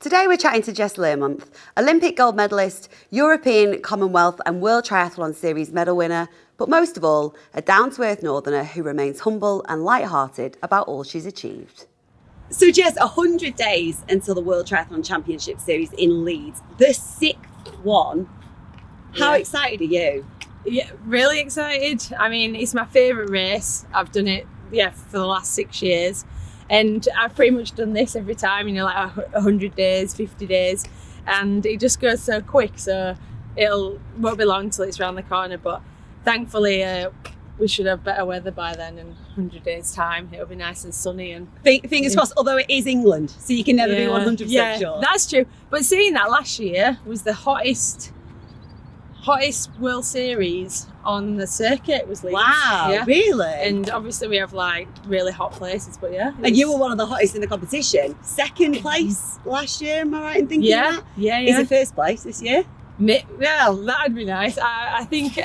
Today we're chatting to Jess Learmonth, Olympic gold medalist, European, Commonwealth and World Triathlon Series medal winner, but most of all, a down-to-earth northerner who remains humble and light-hearted about all she's achieved. So Jess, 100 days until the World Triathlon Championship Series in Leeds, the 6th one. How excited are you? Yeah, really excited. I mean, it's my favourite race. I've done it, for the last 6 years. And I've pretty much done this every time, like 100 days, 50 days. And it just goes so quick, so won't be long till it's around the corner. But thankfully, we should have better weather by then, in 100 days' time. It'll be nice and sunny. And fingers crossed, although it is England, so you can never be 100% sure. That's true. But seeing that last year was the hottest World Series on the circuit was Leeds. Wow, really? And obviously we have like really hot places, but And you were one of the hottest in the competition. 2nd place last year, am I right in thinking that? Yeah. Is it 1st place this year? Well, that'd be nice. I think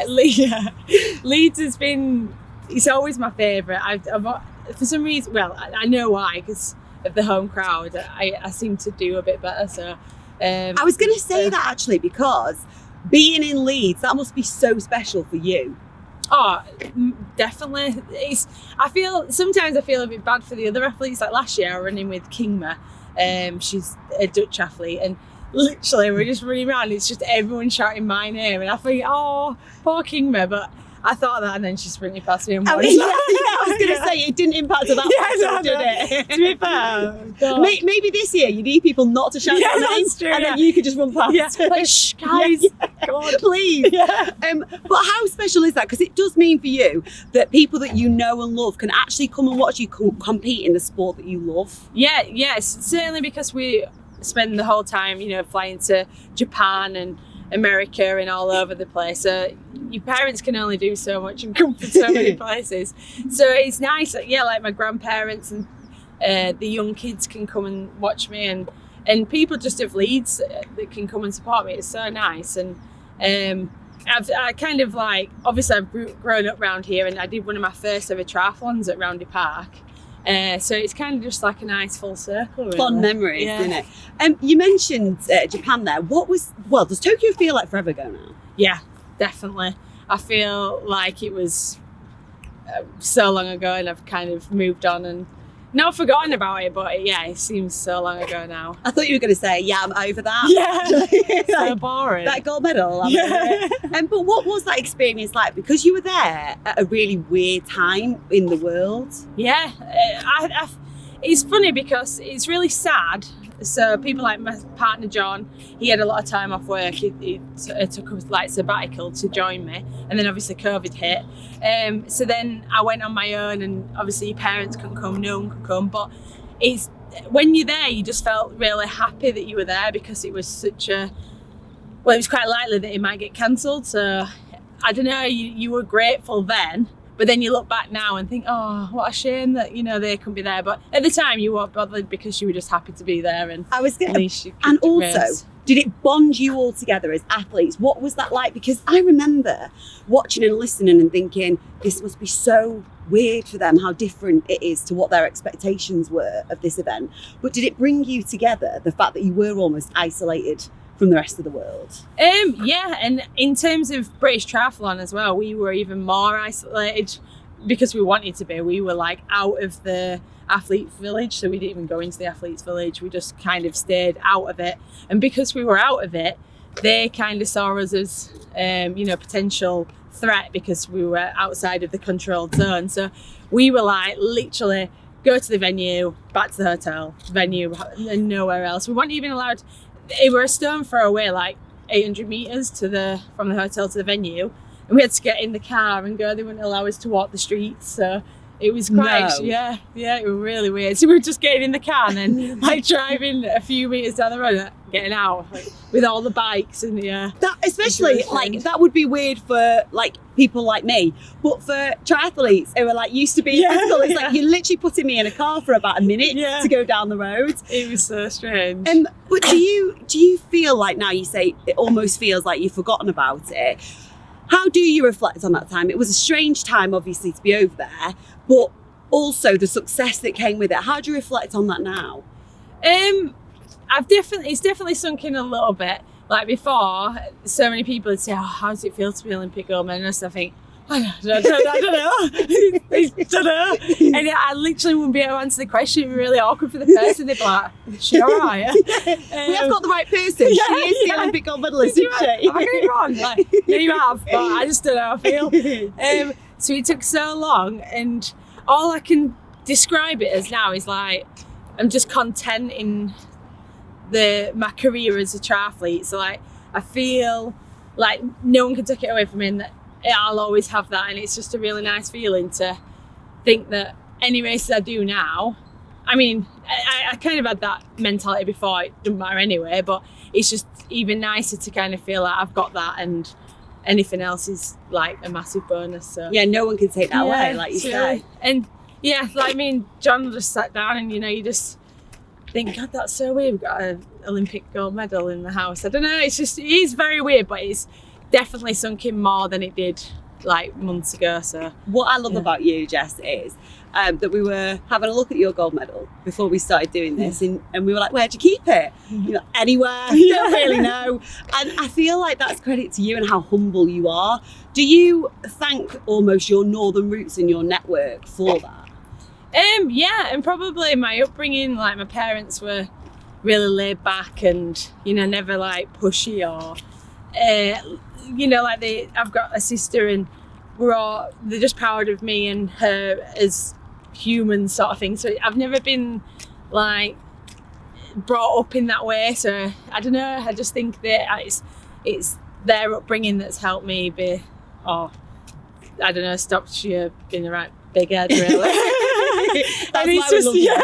Leeds has been, it's always my favourite. I've for some reason, I know why, because of the home crowd. I seem to do a bit better, so. I was going to say that actually, because being in Leeds, that must be so special for you. Oh, definitely. Sometimes I feel a bit bad for the other athletes. Like last year I was running with Kingma. She's a Dutch athlete, and literally we're just running around, it's just everyone shouting my name, and I think, oh, poor Kingma, but I thought that, and then she sprinted past me and won. I was going to say, it didn't impact her that much, did it? To be fair. Maybe this year you need people not to shout your name, and then you could just run past. Yeah. Like, shh, guys, God. Please. Yeah. But how special is that? Because it does mean for you that people that you know and love can actually come and watch you compete in the sport that you love. Yes, certainly, because we spend the whole time, flying to Japan and America and all over the place. So your parents can only do so much and come from so many places. So it's nice, like my grandparents and the young kids can come and watch me, and people just of Leeds that can come and support me. It's so nice. And I kind of like, obviously I've grown up around here, and I did one of my first ever triathlons at Roundy Park. So it's kind of just like a nice full circle, really. Fond memories, isn't it? You mentioned Japan there. Does Tokyo feel like forever ago now? Yeah, definitely. I feel like it was so long ago, and I've kind of moved on and not forgotten about it, but it seems so long ago now. I thought you were going to say, I'm over that. Yeah, so boring. That gold medal. But what was that experience like? Because you were there at a really weird time in the world. Yeah, it's funny because it's really sad. So people like my partner John, he had a lot of time off work. He took a sabbatical to join me, and then obviously COVID hit. So then I went on my own, and obviously your parents couldn't come, no one could come. But when you're there, you just felt really happy that you were there, because it was it was quite likely that it might get cancelled. So I don't know, you were grateful then. But then you look back now and think, oh, what a shame that, they couldn't be there. But at the time you weren't bothered, because you were just happy to be there. And and also, did it bond you all together as athletes? What was that like? Because I remember watching and listening and thinking, this must be so weird for them, how different it is to what their expectations were of this event. But did it bring you together, the fact that you were almost isolated from the rest of the world? And in terms of British triathlon as well, we were even more isolated because we wanted to be. We were like out of the athlete village, so we didn't even go into the athletes village. We just kind of stayed out of it, and because we were out of it, they kind of saw us as potential threat, because we were outside of the controlled zone. So we were like literally go to the venue, back to the hotel, venue, and nowhere else. We weren't even allowed. We were a stone throw away, like 800 metres from the hotel to the venue, and we had to get in the car and go. They wouldn't allow us to walk the streets, so it was quite, it was really weird. So we were just getting in the car and then driving a few metres down the road, getting out with all the bikes, and that especially that would be weird for people like me, but for triathletes who are used to being physical, it's like you're literally putting me in a car for about a minute to go down the road. It was so strange. But do you feel like, now you say it almost feels like you've forgotten about it? How do you reflect on that time? It was a strange time, obviously, to be over there, but also the success that came with it. How do you reflect on that now? it's definitely sunk in a little bit. Like before, so many people would say, "Oh, how does it feel to be Olympic gold medalist?" I think, I don't know. And I literally wouldn't be able to answer the question. It'd be really awkward for the person. They'd be like, "Sure, are you?" We have got the right person. She is the Olympic gold medalist, isn't she? Am I going wrong? Like, no, you have, but I just don't know how I feel. So it took so long, and all I can describe it as now is like, I'm just content in my career as a triathlete. So like, I feel like no one can take it away from me, and that I'll always have that. And it's just a really nice feeling to think that any races I do now, I mean, I kind of had that mentality before, it doesn't matter anyway, but it's just even nicer to kind of feel like I've got that, and anything else is like a massive bonus. So yeah, no one can take that away, like you say. And yeah, like me and John just sat down, and you just think, God, that's so weird, we've got an Olympic gold medal in the house. I don't know, it is very weird, but it's definitely sunk in more than it did like months ago. So what I love about you, Jess, is that we were having a look at your gold medal before we started doing this, and we were like, where'd you keep it? You're like, anywhere. Don't really know. And I feel like that's credit to you and how humble you are. Do you thank almost your northern roots and your network for that? Yeah, and probably my upbringing. Like, my parents were really laid back and never like pushy, or like I've got a sister, and they're just proud of me and her as humans, sort of thing. So I've never been like brought up in that way. So I don't know, I just think that it's their upbringing that's helped me be, stopped you being the right big head, really. That's and why we love you.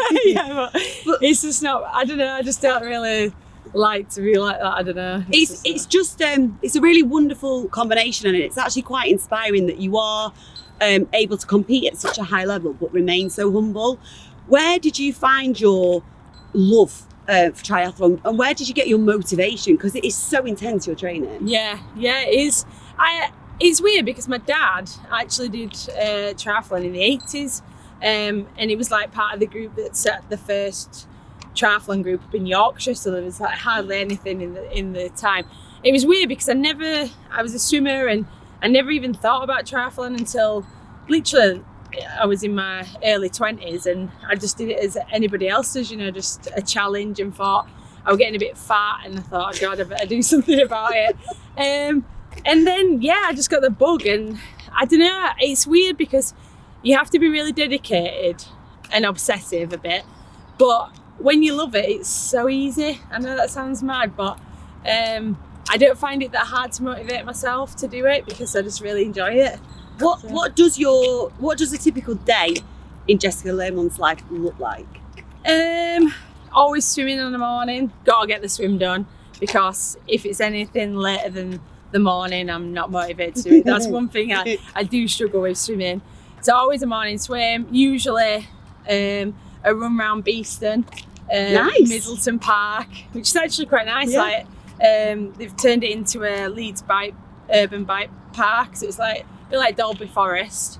But it's just not, I don't know, I just don't really like to be like that. I don't know. It's just it's a really wonderful combination, and it's actually quite inspiring that you are able to compete at such a high level but remain so humble. Where did you find your love for triathlon, and where did you get your motivation? Because it is so intense, your training. Yeah, it is. It's weird because my dad actually did triathlon in the 80s, and he was like part of the group that set the first triathlon group up in Yorkshire, so there was like hardly anything in the time. It was weird because I was a swimmer, and I never even thought about triathlon until literally I was in my early 20s, and I just did it as anybody else does, just a challenge, and thought I was getting a bit fat, and I thought, God, I better do something about it. And then I just got the bug, and I don't know, it's weird because you have to be really dedicated and obsessive a bit, but when you love it, it's so easy. I know that sounds mad, but I don't find it that hard to motivate myself to do it because I just really enjoy it. What does a typical day in Jessica Learmonth's life look like? Always swimming in the morning. Gotta get the swim done, because if it's anything later than the morning, I'm not motivated to do it. That's one thing I do struggle with, swimming. So always a morning swim, usually a run around Beeston, nice. Middleton Park, which is actually quite nice. Yeah. Like they've turned it into a Leeds urban bike park, so it's like a bit like Dalby Forest.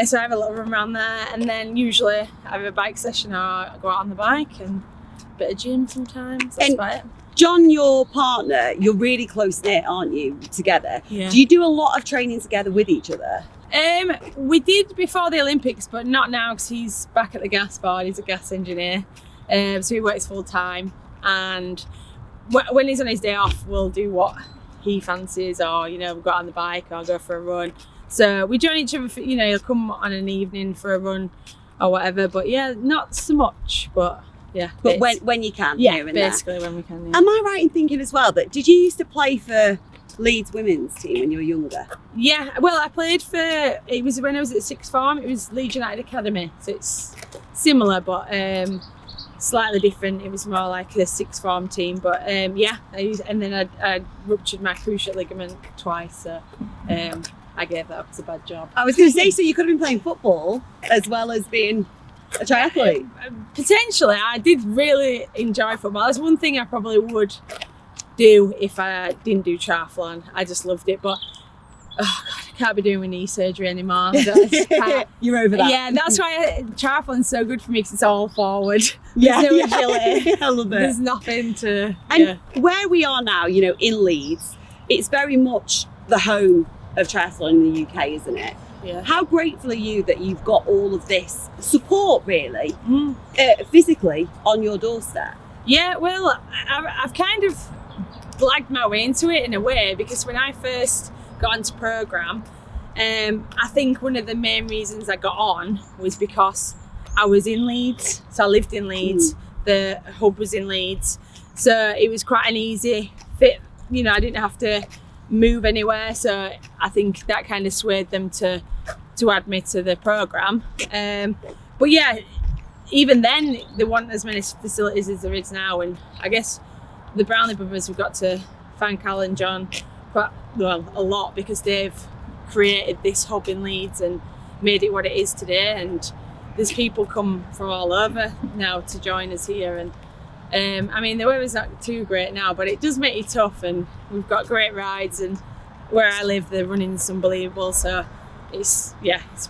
So I have a little run around there, and then usually I have a bike session, or I go out on the bike, and a bit of gym sometimes. That's about it. John, your partner, you're really close knit, aren't you, together? Yeah. Do you do a lot of training together with each other? We did before the Olympics, but not now, because he's back at the gas board. He's a gas engineer, so he works full time, and when he's on his day off, we'll do what he fancies, or we'll go out on the bike or go for a run. So we join each other for, he'll come on an evening for a run or whatever, but not so much, but but when you can, here and basically there. When we can. Am I right in thinking as well that did you used to play for Leeds women's team when you were younger? Yeah, well, I played for, it was when I was at sixth form, it was Leeds United Academy, so it's similar but slightly different. It was more like a sixth form team, but and then I ruptured my cruciate ligament twice, so I gave that up as a bad job. I was going to say, so you could have been playing football as well as being a triathlete? Potentially. I did really enjoy football. That's one thing I probably would do if I didn't do triathlon. I just loved it, but oh God, can't be doing knee surgery anymore. I just can't. You're over that. Yeah, that's why triathlon's so good for me, because it's all forward. Yeah, There's no agility. I love it. There's nothing to. And where we are now, you know, in Leeds, it's very much the home of triathlon in the UK, isn't it? Yeah. How grateful are you that you've got all of this support, really, physically on your doorstep? Yeah, well, I've kind of blagged my way into it in a way, because when I first got into programme, I think one of the main reasons I got on was because I was in Leeds. So I lived in Leeds, the hub was in Leeds, so it was quite an easy fit. You know, I didn't have to move anywhere, so I think that kind of swayed them to add me to the programme. But yeah, even then they want as many facilities as there is now, and I guess the Brownlee brothers, we've got to thank Al and John quite well a lot, because they've created this hub in Leeds and made it what it is today, and there's people come from all over now to join us here. And I mean, the weather's not too great now, but it does make it tough, and we've got great rides, and where I live the running's unbelievable, so it's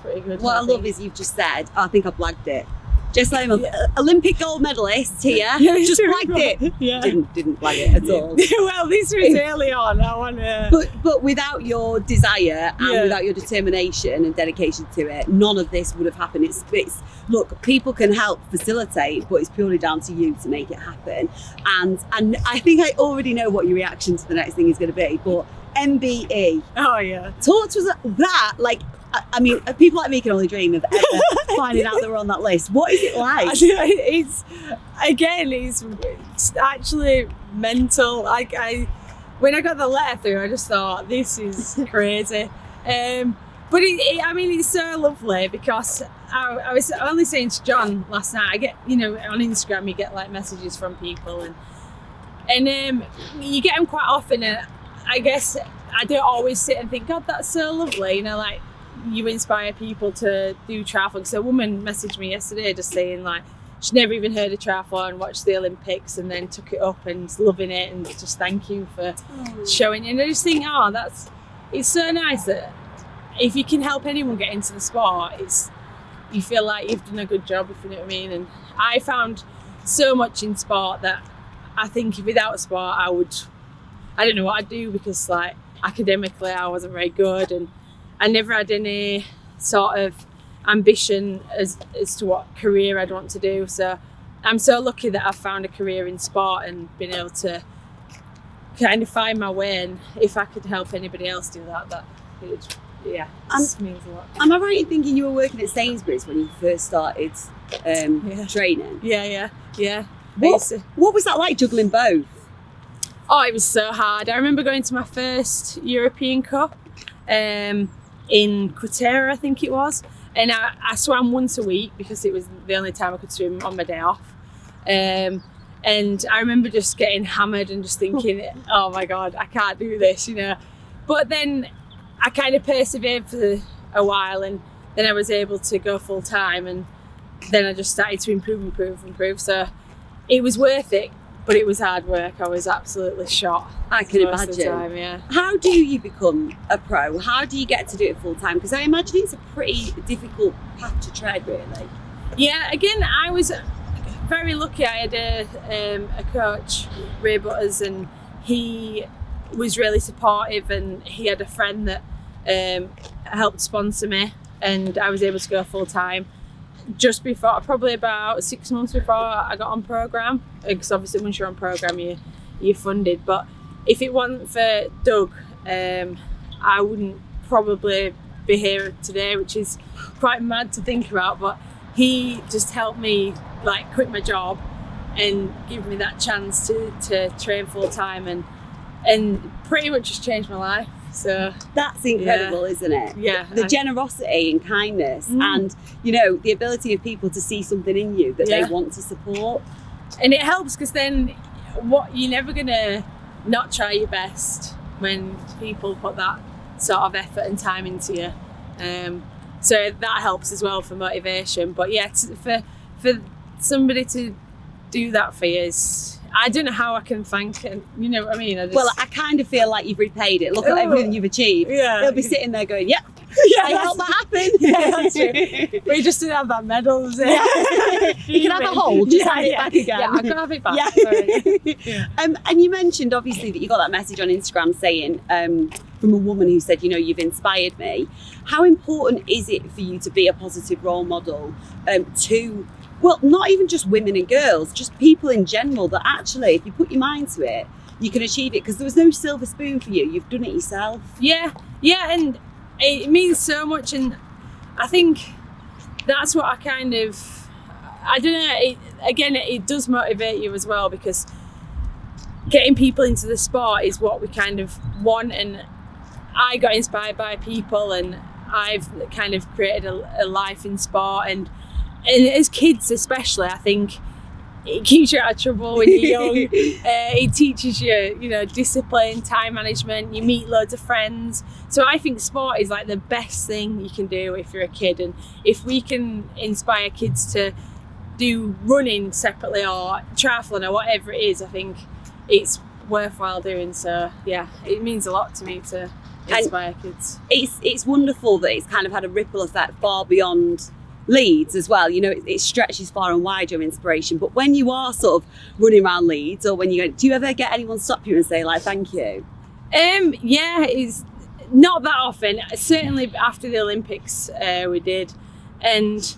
pretty good. What I love is you've just said, I think I blagged it, Jess Learmonth, Olympic gold medalist here, just blagged it. Yeah. Didn't blag it at all. Well, this was early on. I want to. But without your desire and without your determination and dedication to it, none of this would have happened. It's look, people can help facilitate, but it's purely down to you to make it happen. And I think I already know what your reaction to the next thing is going to be. But MBE. Oh yeah. Talk to us that, like, I mean, people like me can only dream of ever finding out that we're on that list. What is it like? It's actually mental. Like when I got the letter through, I just thought, this is crazy. But I mean, it's so lovely, because I was only saying to John last night, I get, you know, on Instagram you get like messages from people, and you get them quite often, and I guess I don't always sit and think, God, that's so lovely, you know, like, you inspire people to do triathlon. So a woman messaged me yesterday just saying, like, she'd never even heard of triathlon, watched the Olympics, and then took it up and is loving it, and just thank you for showing. And I just think, it's so nice that if you can help anyone get into the sport, you feel like you've done a good job, if you know what I mean. And I found so much in sport that I think without sport I don't know what I'd do, because like academically I wasn't very good, and I never had any sort of ambition as to what career I'd want to do. So I'm so lucky that I've found a career in sport and been able to kind of find my way. And if I could help anybody else do that means a lot. Am I right in thinking you were working at Sainsbury's when you first started training? Yeah. What was that like, juggling both? Oh, it was so hard. I remember going to my first European Cup in Quatera, I think it was, and I swam once a week because it was the only time I could swim on my day off. And I remember just getting hammered and just thinking, oh my God, I can't do this, you know. But then I kind of persevered for a while, and then I was able to go full time, and then I just started to improve. So it was worth it, but it was hard work. I was absolutely shot. I can most of the imagine. time, yeah. How do you become a pro? How do you get to do it full time? Because I imagine it's a pretty difficult path to tread, really. Yeah, again, I was very lucky. I had a coach, Ray Butters, and he was really supportive, and he had a friend that helped sponsor me, and I was able to go full time just before, probably about 6 months before I got on programme, because obviously once you're on programme you're funded. But if it wasn't for Doug, I wouldn't probably be here today, which is quite mad to think about, but he just helped me like quit my job and give me that chance to train full time, and pretty much just changed my life. So that's incredible, isn't it? Yeah. The generosity and kindness, and you know, the ability of people to see something in you that they want to support. And it helps, because then you're never gonna not try your best when people put that sort of effort and time into you. So that helps as well for motivation. But yeah, for somebody to do that for you is, I don't know how I can thank it. You know what I mean? Well, I kind of feel like you've repaid it. Look at everything you've achieved. Yeah. They'll be sitting there going, yep. I helped that happen. Yeah, that's true. We just didn't have that medal, was it? You can have a hold, just have it back again. Yeah, I can have it back. Yeah. Sorry. Yeah. And you mentioned obviously that you got that message on Instagram saying from a woman who said, you know, you've inspired me. How important is it for you to be a positive role model to, well, not even just women and girls, just people in general, that actually, if you put your mind to it, you can achieve it? Because there was no silver spoon for you. You've done it yourself. Yeah, and it means so much, and I think that's what I don't know, it does motivate you as well, because getting people into the sport is what we kind of want, and I got inspired by people, and I've kind of created a life in sport, and as kids especially, I think it keeps you out of trouble when you're young. It teaches you, you know, discipline, time management. You meet loads of friends. So I think sport is like the best thing you can do if you're a kid. And if we can inspire kids to do running separately or triathlon or whatever it is, I think it's worthwhile doing. So yeah, it means a lot to me to inspire kids. It's wonderful that it's kind of had a ripple effect far beyond Leeds as well. You know, it stretches far and wide, your inspiration. But when you are sort of running around Leeds, or when you go, do you ever get anyone stop you and say like, thank you? Yeah, it's not that often. Certainly after the Olympics, we did. And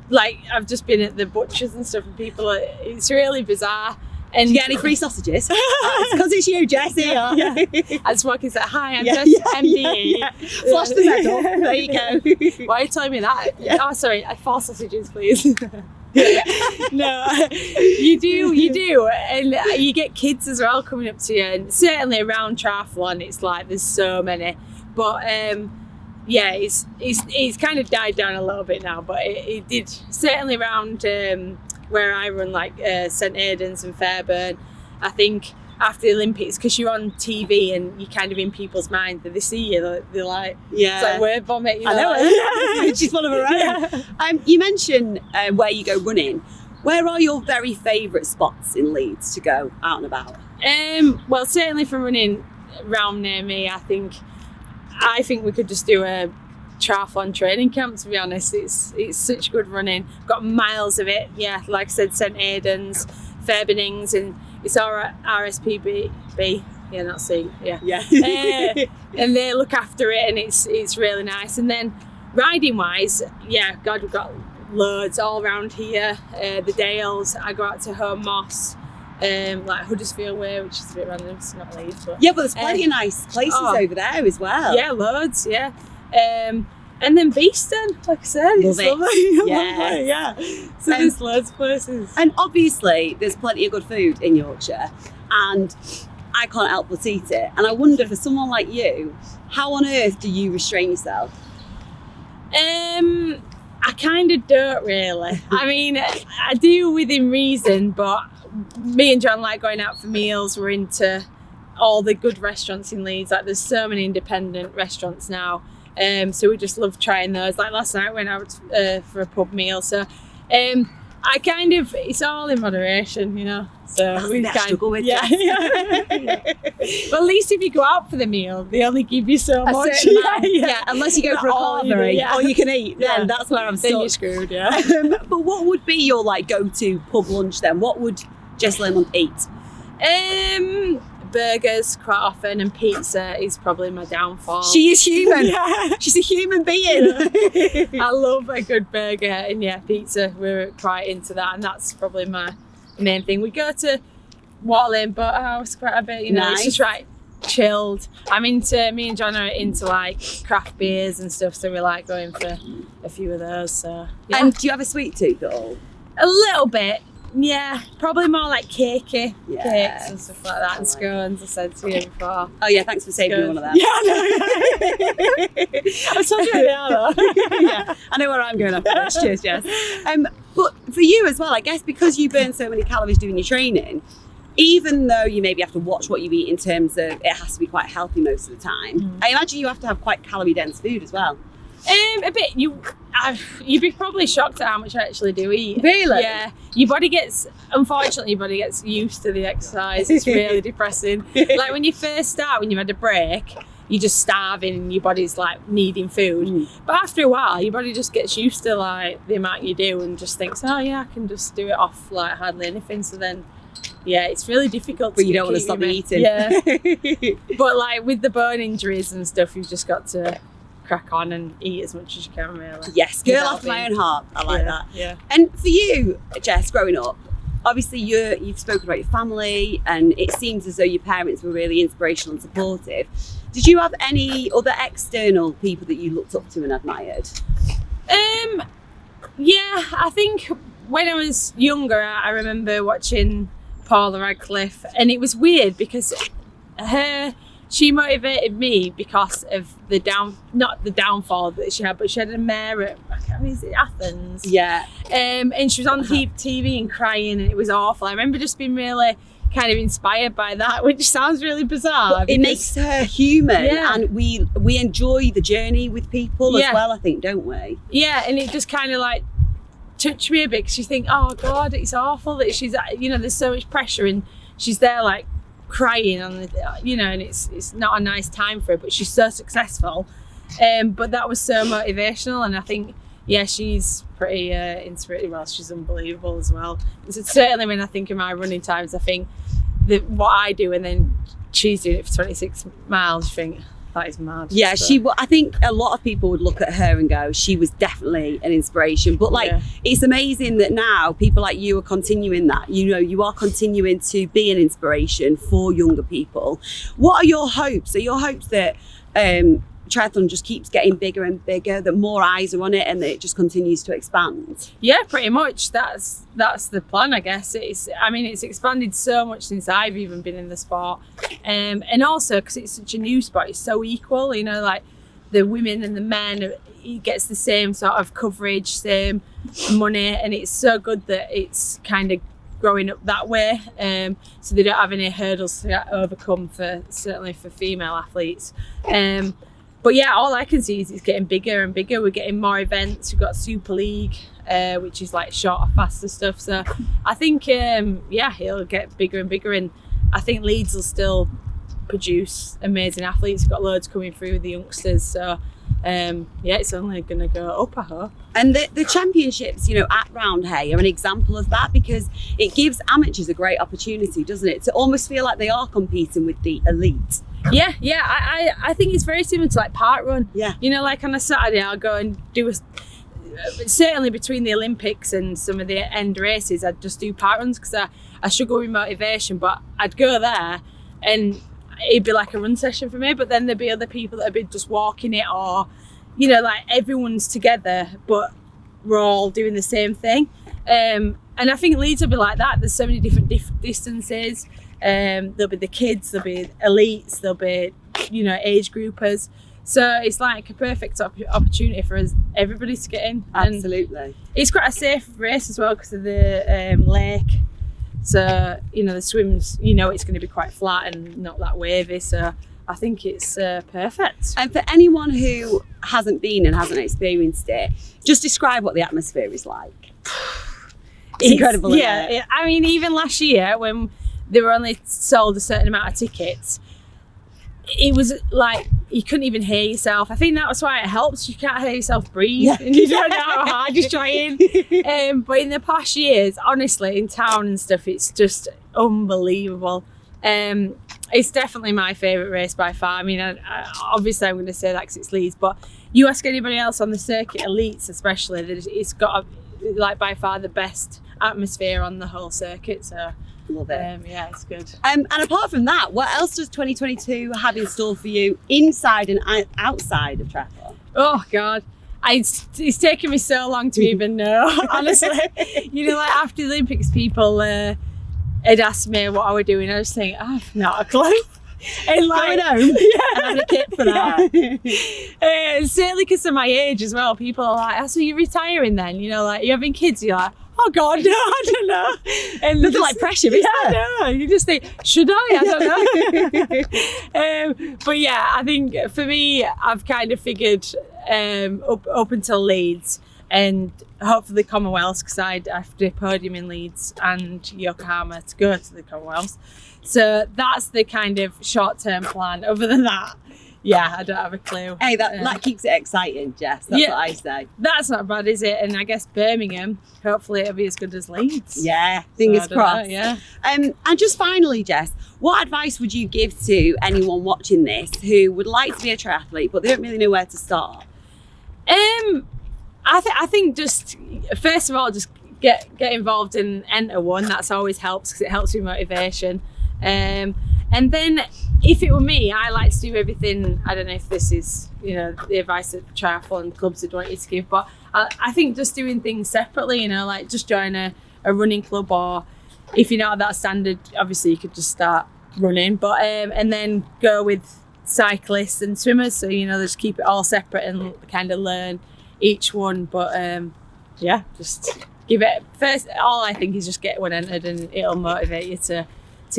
like, I've just been at the butchers and stuff, and people it's really bizarre. And do you get any free sausages? Because it's you, Jess, here. Yeah. I just walk in and say, hi, I'm Jess, MDE. Yeah. Flash the medal. There you go. Why are you telling me that? Yeah. Oh, sorry, 4 sausages, please. No, you do. And you get kids as well coming up to you. And certainly around triathlon, it's like there's so many. But yeah, it's kind of died down a little bit now. But it did, certainly around where I run, like St Aidan's and Fairburn. I think after the Olympics, because you're on TV and you're kind of in people's minds, that they see you, they're like, yeah, it's like word vomit. You know? I know. She's one of her own. Yeah. You mentioned where you go running. Where are your very favourite spots in Leeds to go out and about? Well, certainly from running around near me, I think we could just do a triathlon training camp, to be honest. It's such good running, got miles of it. Yeah, like I said, St Aidan's, Fairburnings, and it's our RSPB. Yeah, not C. Yeah. And they look after it, and it's really nice. And then riding wise, yeah, God, we've got loads all around here. The Dales. I go out to Home Moss, like Huddersfield Way, which is a bit random. It's not Leeds, but yeah, but there's plenty of nice places over there as well. Yeah, loads. Yeah. And then Beeston, like I said, love it. Lovely. Yes. Yeah. So there's loads of places. And obviously there's plenty of good food in Yorkshire, and I can't help but eat it. And I wonder, for someone like you, how on earth do you restrain yourself? I kind of don't really. I mean, I do within reason, but me and John like going out for meals. We're into all the good restaurants in Leeds. Like, there's so many independent restaurants now. So we just love trying those. Like last night, we went out for a pub meal. So I kind of, it's all in moderation, you know. So we kind of struggle with yeah. Well, at least if you go out for the meal, they only give you so much. Yeah, unless you go for a carvery, all you can eat. Then that's where I'm stuck. Then you're screwed. Yeah. But what would be your like go-to pub lunch then? What would Jess Learmonth eat? Burgers quite often, and pizza is probably my downfall. She is human. She's a human being. I love a good burger, and yeah, pizza, we're quite into that, and that's probably my main thing. We go to Waterlane Boathouse quite a bit, you know. Nice. It's just right chilled. Me and John are into like craft beers and stuff, so we like going for a few of those. So yeah. And do you have a sweet tooth at all? A little bit. Yeah, probably more like cakey cakes and stuff like that, and scones, I said to you before. Oh yeah, thanks for saving me one of them. Yeah, I told you now though. Yeah, I know where I'm going after this. Cheers, Jess. But for you as well, I guess, because you burn so many calories doing your training, even though you maybe have to watch what you eat in terms of it has to be quite healthy most of the time, I imagine you have to have quite calorie dense food as well. A bit. You'd be probably shocked at how much I actually do eat. Really? Yeah. Unfortunately, your body gets used to the exercise. It's really depressing. Like when you first start, when you've had a break, you're just starving and your body's like needing food. But after a while, your body just gets used to like the amount you do and just thinks, oh yeah, I can just do it off like hardly anything. So then, yeah, it's really difficult. But you don't want to stop eating. Yeah. But like with the bone injuries and stuff, you've just got to crack on and eat as much as you can, really. Yes, girl after my own heart. I like that. Yeah. And for you, Jess, growing up, obviously you've spoken about your family, and it seems as though your parents were really inspirational and supportive. Did you have any other external people that you looked up to and admired? Yeah, I think when I was younger, I remember watching Paula Radcliffe, and it was weird because she motivated me because of not the downfall that she had, but she had a mare at, is it Athens? Yeah. And she was on TV and crying, and it was awful. I remember just being really kind of inspired by that, which sounds really bizarre. It makes her human, yeah. And we enjoy the journey with people as Yeah. well, I think, don't we? Yeah, and it just kind of like touched me a bit because you think, oh God, it's awful that she's, there's so much pressure and she's there like crying on the, and it's not a nice time for her, but she's so successful. But that was so motivational, and I think, yeah, she's pretty inspirational. Well, she's unbelievable as well. So certainly when I think of my running times, I think that what I do and then she's doing it for 26 miles, you think, that is mad. Yeah, so. I think a lot of people would look at her and go, she was definitely an inspiration. But It's amazing that now people like you are continuing that. You are continuing to be an inspiration for younger people. What are your hopes? Are your hopes that triathlon just keeps getting bigger and bigger, that more eyes are on it and that it just continues to expand? Yeah, pretty much. That's the plan, I guess. It's expanded so much since I've even been in the sport, and also because it's such a new sport, it's so equal. Like the women and the men, it gets the same sort of coverage, same money, and it's so good that it's kind of growing up that way. So they don't have any hurdles to overcome certainly for female athletes. But yeah, all I can see is it's getting bigger and bigger. We're getting more events. We've got Super League, which is like shorter, faster stuff. So I think, it'll get bigger and bigger. And I think Leeds will still produce amazing athletes. We've got loads coming through with the youngsters. So it's only going to go up, I hope. And the championships, at Round Hay are an example of that, because it gives amateurs a great opportunity, doesn't it? To almost feel like they are competing with the elite. Yeah, I think it's very similar to like park run. Yeah. Like on a Saturday I'll go and do certainly between the Olympics and some of the end races, I'd just do park runs because I struggle with motivation, but I'd go there and it'd be like a run session for me, but then there'd be other people that'd be just walking it, or like everyone's together but we're all doing the same thing. And I think Leeds will be like that. There's so many different distances. There'll be the kids, there'll be elites, there'll be age groupers, so it's like a perfect opportunity for everybody to get in. Absolutely. And it's quite a safe race as well because of the lake, so the swims, it's going to be quite flat and not that wavy, so I think it's perfect. And for anyone who hasn't been and hasn't experienced it, just describe what the atmosphere is like. It's incredible. Yeah, I mean, even last year when they were only sold a certain amount of tickets, it was like you couldn't even hear yourself. I think that's why it helps. You can't hear yourself breathe, and you don't know how hard you're trying. But in the past years, honestly, in town and stuff, it's just unbelievable. It's definitely my favourite race by far. I mean, obviously I'm going to say that because it's Leeds, but you ask anybody else on the circuit, elites especially, that it's got by far the best atmosphere on the whole circuit. So love it. Yeah, it's good. And apart from that, what else does 2022 have in store for you inside and outside of triathlon? Oh God, it's taken me so long to even know. Honestly, like after the Olympics, people had asked me what I was doing. I was thinking, I've not a clue. And going home, and having a kit for that. Certainly because of my age as well. People are like, "Oh, so you're retiring then?" Like you're having kids. You're like, oh God, no, I don't know. And Nothing like pressure, is yeah, there? I know. You just think, should I don't know. But yeah, I think for me, I've kind of figured up until Leeds and hopefully Commonwealth, because I have to podium in Leeds and Yokohama to go to the Commonwealth. So that's the kind of short-term plan. Other than that, yeah, I don't have a clue. Hey, that keeps it exciting, Jess. That's what I say. That's not bad, is it? And I guess Birmingham, hopefully it'll be as good as Leeds. Yeah, fingers crossed. Know, yeah. And just finally, Jess, what advice would you give to anyone watching this who would like to be a triathlete, but they don't really know where to start? I think just, first of all, just get involved and enter one. That's always helps, because it helps with motivation. And then if it were me, I like to do everything. I don't know if this is, the advice that triathlon clubs would want you to give, but I think just doing things separately, like just join a running club, or if you're not at that standard, obviously you could just start running, but and then go with cyclists and swimmers. So, just keep it all separate and kind of learn each one. But yeah, just give it first. All I think is just get one entered, and it'll motivate you to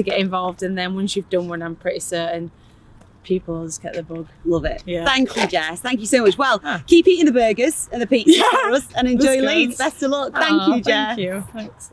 get involved. And then once you've done one, I'm pretty certain people will just get the bug. Love it. Yeah. Thank you, Jess. Thank you so much. Well, keep eating the burgers and the pizza for us, and enjoy Leeds. Best of luck. Thank you, Jess. Thank you. Thanks.